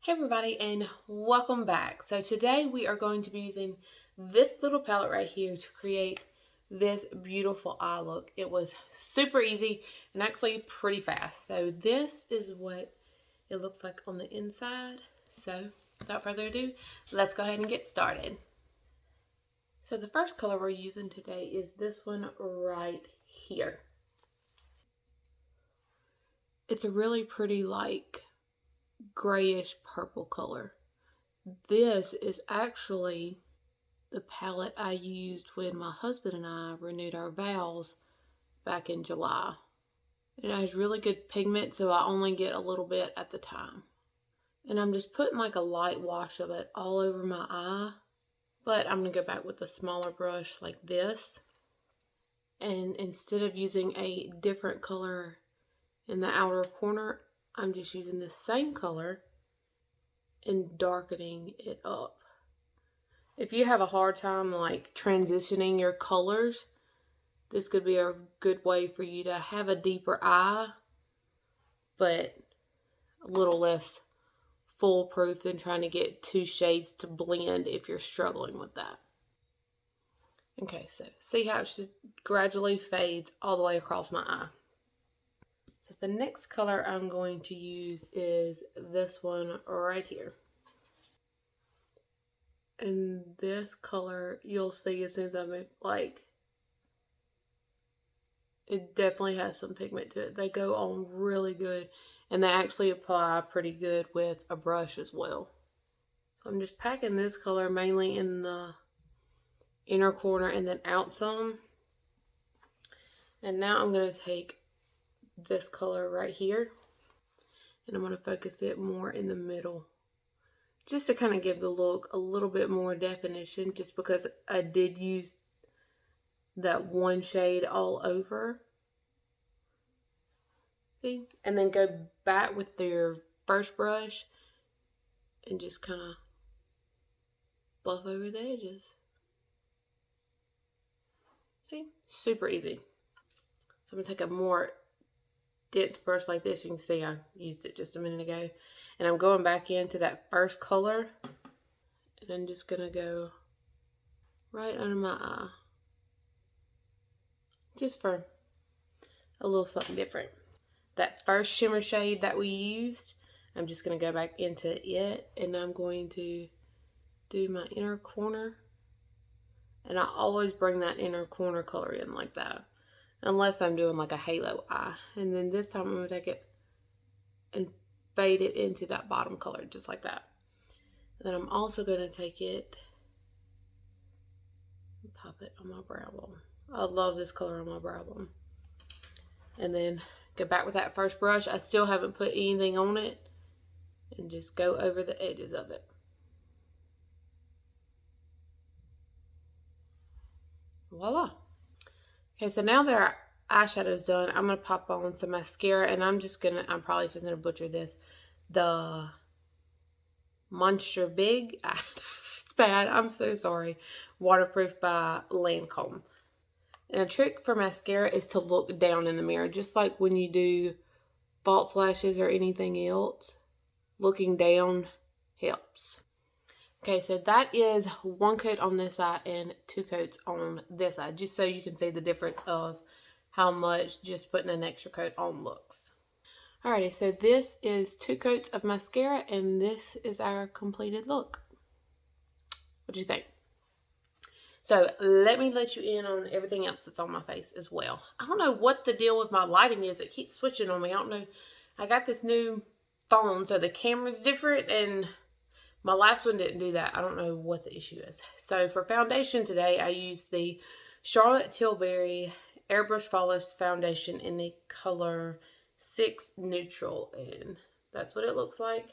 Hey everybody, and welcome back. So today we are going to be using this little palette right here to create this beautiful eye look. It was super easy and actually pretty fast. So this is what it looks like on the inside. So without further ado, let's go ahead and get started. So the first color we're using today is this one right here. It's a really pretty grayish purple color. This is actually the palette I used when my husband and I renewed our vows back in July. It has really good pigment, so I only get a little bit at the time. And I'm just putting like a light wash of it all over my eye. But I'm going to go back with a smaller brush like this. And instead of using a different color in the outer corner, I'm just using the same color and darkening it up. If you have a hard time like transitioning your colors, this could be a good way for you to have a deeper eye, but a little less foolproof than trying to get two shades to blend if you're struggling with that. Okay, so see how it just gradually fades all the way across my eye. So the next color I'm going to use is this one right here. And this color, you'll see as soon as I move, it definitely has some pigment to it. They go on really good, and they actually apply pretty good with a brush as well. So I'm just packing this color mainly in the inner corner and then out some. And now I'm going to take this color right here, and I'm going to focus it more in the middle, just to kind of give the look a little bit more definition, just because I did use that one shade all over. See? And then go back with your first brush and just kind of buff over the edges. See? Super easy. So I'm going to take a more dense brush like this. You can see I used it just a minute ago. And I'm going back into that first color. And I'm just going to go right under my eye. Just for a little something different. That first shimmer shade that we used, I'm just going to go back into it. And I'm going to do my inner corner. And I always bring that inner corner color in like that. Unless I'm doing like a halo eye. And then this time I'm going to take it and fade it into that bottom color just like that. And then I'm also going to take it and pop it on my brow bone. I love this color on my brow bone. And then go back with that first brush. I still haven't put anything on it. And just go over the edges of it. Voila. Okay, so now that our eyeshadow's done, I'm going to pop on some mascara. And I'm probably going to butcher this. The Monster Big. It's bad. I'm so sorry. Waterproof by Lancome. And a trick for mascara is to look down in the mirror. Just like when you do false lashes or anything else. Looking down helps. Okay, so that is one coat on this side and two coats on this side. Just so you can see the difference of how much just putting an extra coat on looks. Alrighty, so this is 2 coats of mascara, and this is our completed look. What do you think? So let me let you in on everything else that's on my face as well. I don't know what the deal with my lighting is. It keeps switching on me. I don't know. I got this new phone, so the camera's different, and my last one didn't do that. I don't know what the issue is. So for foundation today, I used the Charlotte Tilbury Airbrush Flawless Foundation in the color 6 Neutral, and that's what it looks like.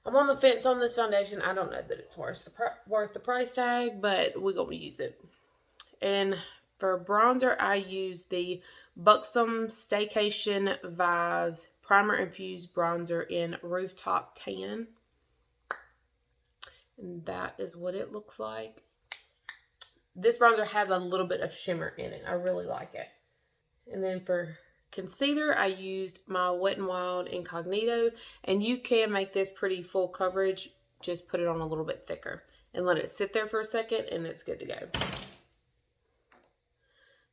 I'm on the fence on this foundation. I don't know that it's worth the price tag, but we're going to use it. And for bronzer, I used the Buxom Staycation Vibes Primer Infused Bronzer in Rooftop Tan. And that is what it looks like. This bronzer has a little bit of shimmer in it. I really like it. And then for concealer, I used my Wet n Wild Incognito, and you can make this pretty full coverage. Just put it on a little bit thicker and let it sit there for a second, and it's good to go.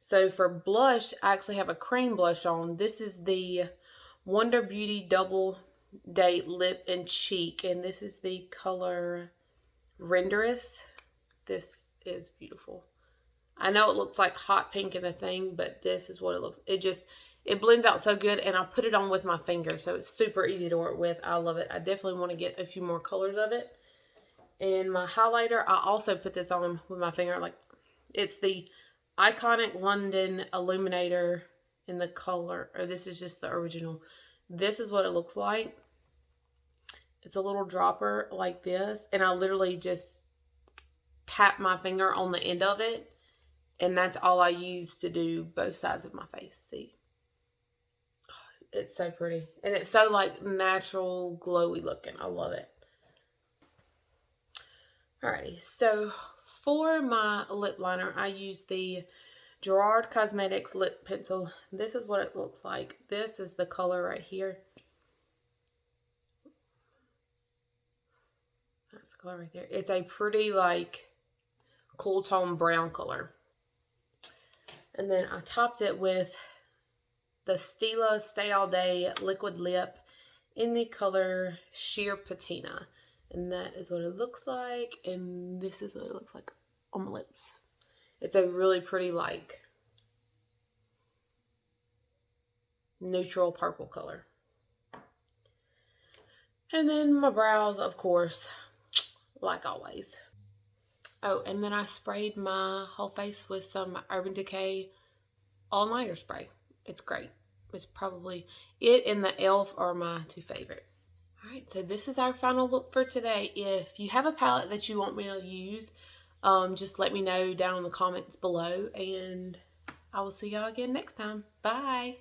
So for blush, I actually have a cream blush on. This is the Wonder Beauty Double Date Lip and Cheek, and this is the color Renderous. This is beautiful. I know it looks like hot pink in the thing, but this is what it looks. It blends out so good, and I put it on with my finger, so it's super easy to work with. I love it. I definitely want to get a few more colors of it. And my highlighter, I also put this on with my finger. Like, it's the Iconic London Illuminator in the color, or this is just the original. This is what it looks like. It's a little dropper like this, and I literally just tap my finger on the end of it, and that's all I use to do both sides of my face. See? It's so pretty, and it's so like natural, glowy looking. I love it. Alrighty, so for my lip liner, I use the Gerard Cosmetics lip pencil. This is what it looks like. This is the color right here. That's the color right there. It's a pretty like cool tone brown color. And then I topped it with the Stila Stay All Day liquid lip in the color Sheer Patina. And that is what it looks like. And this is what it looks like on my lips. It's a really pretty like neutral purple color. And then my brows, of course, like always. Oh, and then I sprayed my whole face with some Urban Decay all-nighter spray. It's great. It's probably it and the e.l.f. are my two favorite. Alright, so this is our final look for today. If you have a palette that you want me to use, just let me know down in the comments below, and I will see y'all again next time. Bye!